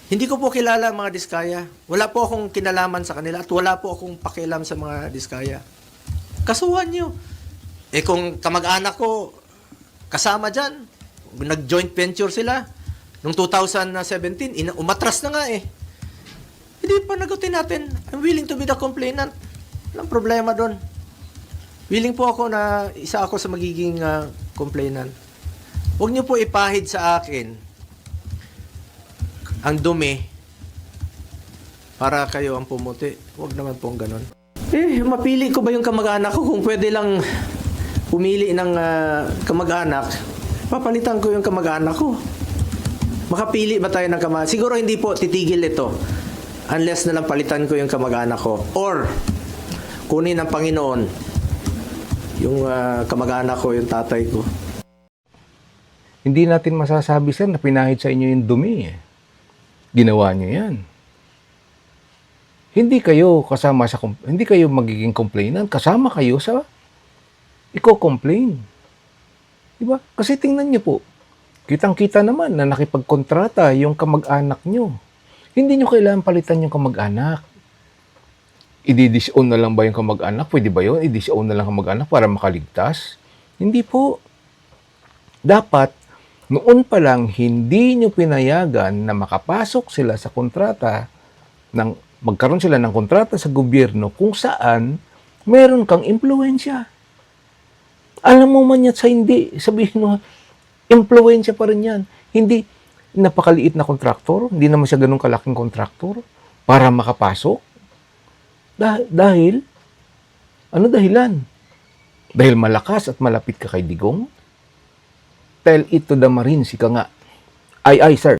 Hindi ko po kilala ang mga Diskaya. Wala po akong kinalaman sa kanila at wala po akong pakialam sa mga Diskaya. Kasuhan nyo. Eh kung kamag-anak ko kasama dyan, nag-joint venture sila, noong 2017, umatras na nga eh. Hindi pa nagutin natin. I'm willing to be the complainant. Walang problema doon. Willing po ako na isa ako sa magiging complainant. Huwag niyo po ipahid sa akin ang dumi para kayo ang pumuti. Huwag naman pong ganon. Mapili ko ba yung kamag-anak ko? Kung pwede lang pumili ng kamag-anak, papalitan ko yung kamag-anak ko. Makapili ba tayo ng kamag-anak? Siguro hindi po titigil ito unless na lang palitan ko yung kamag-anak ko. Or, kunin ng Panginoon yung kamag-anak ko, yung tatay ko. Hindi natin masasabi, sir, na pinahid sa inyo yung dumi eh. Ginawa niyo yan. Hindi kayo kasama sa hindi kayo magiging complainant, kasama kayo sa iko-complain. Diba? Kasi tingnan niyo po, kitang-kita naman na nakipagkontrata yung kamag-anak niyo. Hindi niyo kailangan palitan yung kamag-anak. I-disown na lang ba yung kamag-anak? Pwede ba yun? I-disown na lang kamag-anak para makaligtas? Hindi po. Dapat noon pa lang, hindi nyo pinayagan na makapasok sila sa kontrata, magkaroon sila ng kontrata sa gobyerno kung saan meron kang impluensya. Alam mo man yan sa hindi, sabihin mo, impluensya pa rin yan. Hindi napakaliit na kontraktor, hindi naman siya ganun kalaking kontraktor para makapasok. Dahil, ano dahilan? Dahil malakas at malapit ka kay Digong? Tell it to the Marines, ika nga. Ay, sir.